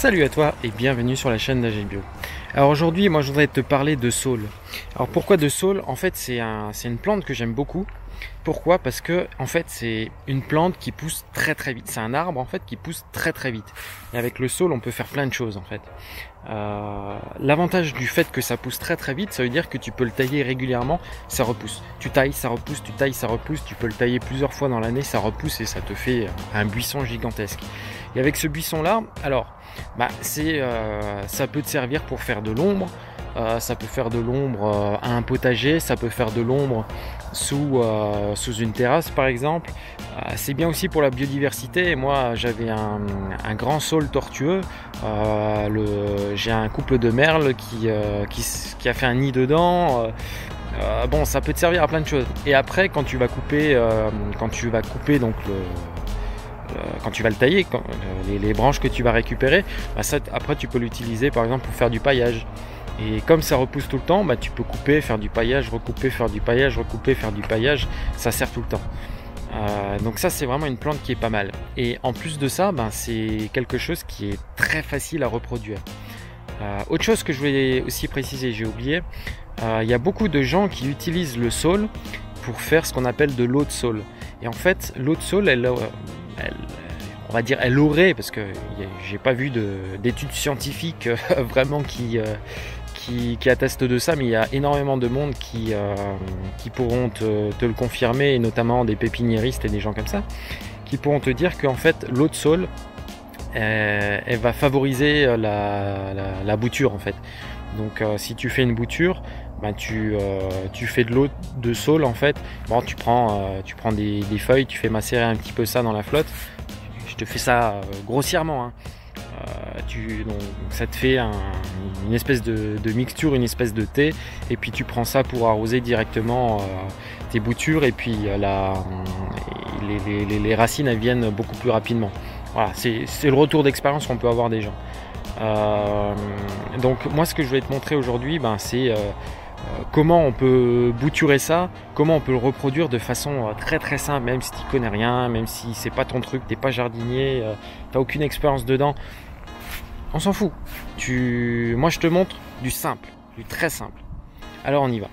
Salut à toi et bienvenue sur la chaîne d'AG Bio. Alors aujourd'hui, moi je voudrais te parler de saule. Alors pourquoi de saule? En fait, c'est une plante que j'aime beaucoup. Pourquoi? Parce que en fait, c'est une plante qui pousse très très vite. C'est un arbre en fait qui pousse très très vite. Et avec le saule, on peut faire plein de choses en fait. L'avantage du fait que ça pousse très très vite, ça veut dire que tu peux le tailler régulièrement, ça repousse. Tu tailles, ça repousse, tu tailles, ça repousse. Tu peux le tailler plusieurs fois dans l'année, ça repousse et ça te fait un buisson gigantesque. Et avec ce buisson-là, alors, ça peut te servir pour faire de l'ombre. Ça peut faire de l'ombre à un potager, ça peut faire de l'ombre sous une terrasse par exemple. C'est bien aussi pour la biodiversité. Moi j'avais un grand saule tortueux, j'ai un couple de merles qui a fait un nid dedans. Bon, ça peut te servir à plein de choses. Et après quand tu vas couper donc quand tu vas le tailler, les branches que tu vas récupérer, après tu peux l'utiliser par exemple pour faire du paillage. Et comme ça repousse tout le temps, tu peux couper, faire du paillage, recouper, faire du paillage, recouper, faire du paillage, ça sert tout le temps. Donc ça c'est vraiment une plante qui est pas mal. Et en plus de ça, c'est quelque chose qui est très facile à reproduire. Autre chose que je voulais aussi préciser, j'ai oublié, il y a beaucoup de gens qui utilisent le saule pour faire ce qu'on appelle de l'eau de saule. Et en fait, l'eau de saule, on va dire, elle aurait, parce que j'ai pas vu d'études scientifiques vraiment qui attestent de ça, mais il y a énormément de monde qui pourront te le confirmer, et notamment des pépiniéristes et des gens comme ça, qui pourront te dire qu'en fait l'eau de saule, elle va favoriser la bouture en fait. Donc si tu fais une bouture, tu fais de l'eau de saule en fait. Bon, tu prends des feuilles, tu fais macérer un petit peu ça dans la flotte. Je te fais ça grossièrement, hein. Donc, ça te fait une espèce de mixture, une espèce de thé, et puis tu prends ça pour arroser directement tes boutures, et puis les racines elles viennent beaucoup plus rapidement. Voilà, c'est le retour d'expérience qu'on peut avoir des gens. Donc moi ce que je vais te montrer aujourd'hui, c'est comment on peut bouturer ça, comment on peut le reproduire de façon très très simple, même si tu connais rien, même si c'est pas ton truc, t'es pas jardinier, t'as aucune expérience dedans, on s'en fout. Moi je te montre du simple, du très simple. Alors on y va.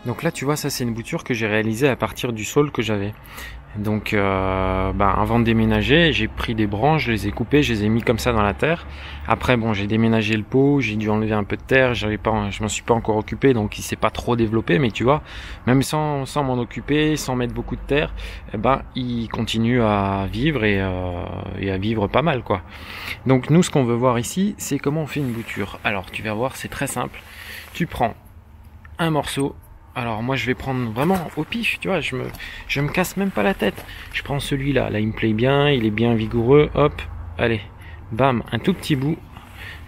Donc là tu vois, ça c'est une bouture que j'ai réalisée à partir du saule que j'avais. Donc avant de déménager, j'ai pris des branches, je les ai coupées, je les ai mis comme ça dans la terre. Après j'ai déménagé le pot, j'ai dû enlever un peu de terre, je m'en suis pas encore occupé, donc il s'est pas trop développé, mais tu vois, même sans m'en occuper, sans mettre beaucoup de terre, il continue à vivre et à vivre pas mal quoi. Donc nous ce qu'on veut voir ici, c'est comment on fait une bouture. Alors tu vas voir, c'est très simple. Tu prends un morceau. Alors moi je vais prendre vraiment au pif, tu vois, je me casse même pas la tête. Je prends celui-là, là il me plaît bien, il est bien vigoureux, hop, allez, bam, un tout petit bout,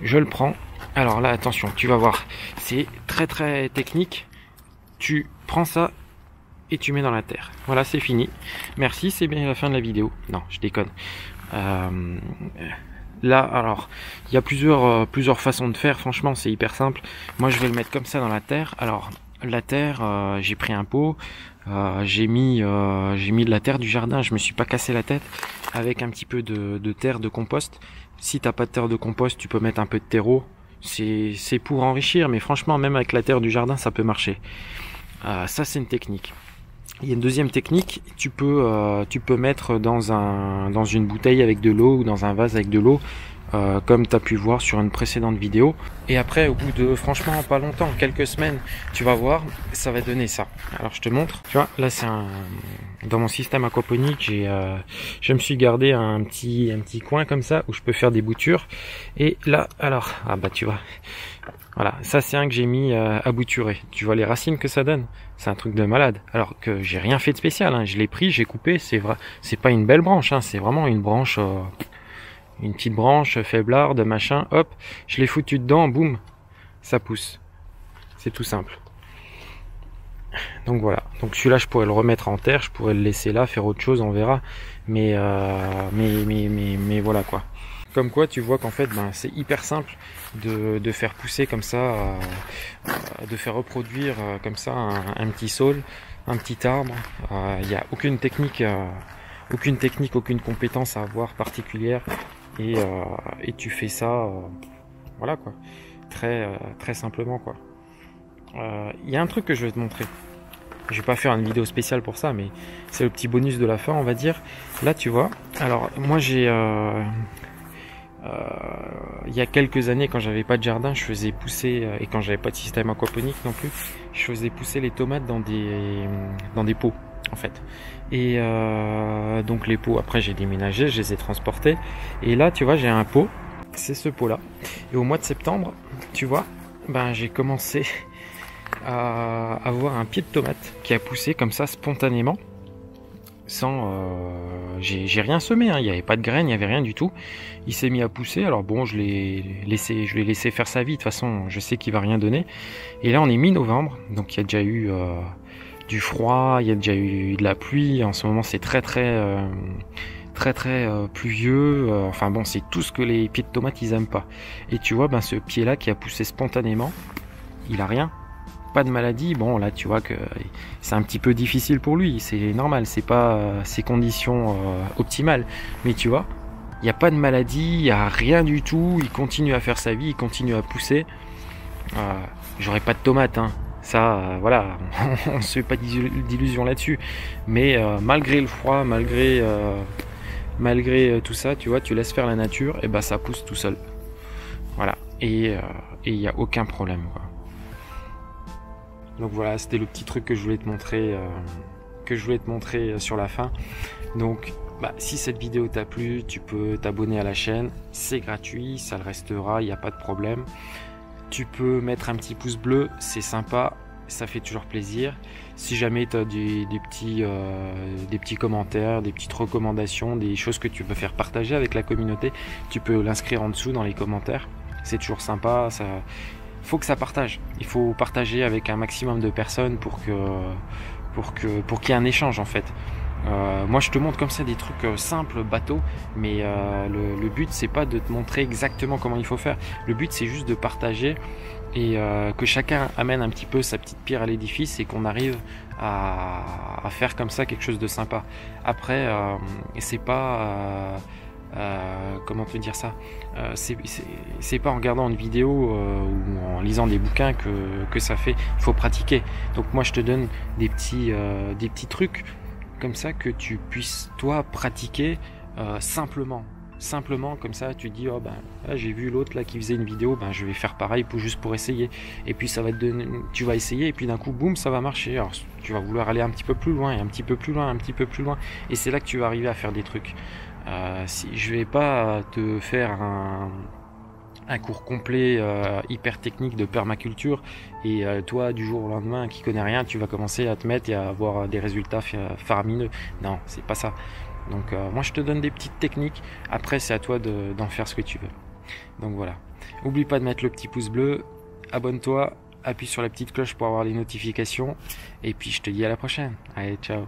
je le prends. Alors là attention, tu vas voir, c'est très très technique. Tu prends ça et tu mets dans la terre. Voilà, c'est fini. Merci, c'est bien la fin de la vidéo. Non, je déconne. Là, alors, il y a plusieurs façons de faire, franchement c'est hyper simple. Moi je vais le mettre comme ça dans la terre. Alors la terre, j'ai pris un pot, j'ai mis de la terre du jardin, je me suis pas cassé la tête, avec un petit peu de terre de compost. Si t'as pas de terre de compost, tu peux mettre un peu de terreau, c'est pour enrichir, mais franchement même avec la terre du jardin ça peut marcher. Ça c'est une technique. Il y a une deuxième technique, tu peux mettre dans une bouteille avec de l'eau ou dans un vase avec de l'eau, comme tu as pu voir sur une précédente vidéo. Et après, au bout de, franchement, pas longtemps, quelques semaines, tu vas voir, ça va donner ça. Alors, je te montre. Tu vois, là, dans mon système aquaponique, je me suis gardé un petit coin comme ça où je peux faire des boutures. Et là, alors, tu vois. Voilà, ça c'est un que j'ai mis à bouturer. Tu vois les racines que ça donne? C'est un truc de malade. Alors que j'ai rien fait de spécial, hein. Je l'ai pris, j'ai coupé, c'est vrai. C'est pas une belle branche, hein. C'est vraiment une branche... une petite branche faiblarde, machin, hop, je l'ai foutu dedans, boum, ça pousse. C'est tout simple. Donc voilà, donc celui-là je pourrais le remettre en terre, je pourrais le laisser là, faire autre chose, on verra. Mais voilà quoi. Comme quoi tu vois qu'en fait c'est hyper simple de faire pousser comme ça, de faire reproduire comme ça un petit saule, un petit arbre. Il n'y a aucune technique, aucune compétence à avoir particulière. et tu fais ça, voilà quoi, très simplement quoi. Il y a un truc que je vais te montrer. Je vais pas faire une vidéo spéciale pour ça, mais c'est le petit bonus de la fin, on va dire. Là, tu vois. Alors, moi, j'ai il y a quelques années, quand j'avais pas de jardin, je faisais pousser et quand j'avais pas de système aquaponique non plus, je faisais pousser les tomates dans des pots, en fait. Et donc les pots, après, j'ai déménagé, je les ai transportés. Et là, tu vois, j'ai un pot. C'est ce pot-là. Et au mois de septembre, tu vois, ben j'ai commencé à avoir un pied de tomate qui a poussé comme ça spontanément sans j'ai rien semé, hein. Il n'y avait pas de graines, il n'y avait rien du tout. Il s'est mis à pousser, alors bon, je l'ai laissé faire sa vie, de toute façon je sais qu'il va rien donner. Et là on est mi-novembre, donc il y a déjà eu du froid, il y a déjà eu de la pluie, en ce moment c'est très pluvieux, enfin bon, c'est tout ce que les pieds de tomates ils aiment pas. Et tu vois, ben ce pied là qui a poussé spontanément, il a rien, pas de maladie. Bon là tu vois que c'est un petit peu difficile pour lui, c'est normal, c'est pas ses conditions optimales, mais tu vois, il n'y a pas de maladie, il n'y a rien du tout, il continue à faire sa vie, il continue à pousser. J'aurais pas de tomates, hein. Ça, voilà, on se fait pas d'illusions là-dessus, mais malgré le froid, malgré tout ça, tu vois, tu laisses faire la nature, et ben ça pousse tout seul. Voilà, et il n'y a aucun problème, quoi. Donc voilà, c'était le petit truc que je voulais te montrer, sur la fin. Donc, bah, si cette vidéo t'a plu, tu peux t'abonner à la chaîne, c'est gratuit, ça le restera, il n'y a pas de problème. Tu peux mettre un petit pouce bleu, c'est sympa, ça fait toujours plaisir. Si jamais tu as des petits commentaires, des petites recommandations, des choses que tu veux faire partager avec la communauté, tu peux l'inscrire en dessous dans les commentaires. C'est toujours sympa, ça... faut que ça partage. Il faut partager avec un maximum de personnes pour qu'il y ait un échange en fait. Moi je te montre comme ça des trucs simples, bateaux, mais le but c'est pas de te montrer exactement comment il faut faire. Le but c'est juste de partager et que chacun amène un petit peu sa petite pierre à l'édifice et qu'on arrive à faire comme ça quelque chose de sympa. Après c'est pas comment te dire ça, c'est pas en regardant une vidéo ou en lisant des bouquins que ça fait. Il faut pratiquer. Donc moi je te donne des petits trucs comme ça que tu puisses toi pratiquer simplement comme ça. Tu dis, oh ben là, j'ai vu l'autre là qui faisait une vidéo, ben je vais faire pareil juste pour essayer, et puis ça va te donner, tu vas essayer et puis d'un coup boum, ça va marcher. Alors tu vas vouloir aller un petit peu plus loin et un petit peu plus loin, et c'est là que tu vas arriver à faire des trucs. Si je vais pas te faire un cours complet hyper technique de permaculture et toi du jour au lendemain qui connais rien, tu vas commencer à te mettre et à avoir des résultats faramineux. Non, c'est pas ça. Donc moi je te donne des petites techniques, après c'est à toi d'en faire ce que tu veux. Donc voilà, oublie pas de mettre le petit pouce bleu, abonne-toi, appuie sur la petite cloche pour avoir les notifications, et puis je te dis à la prochaine. Allez, ciao.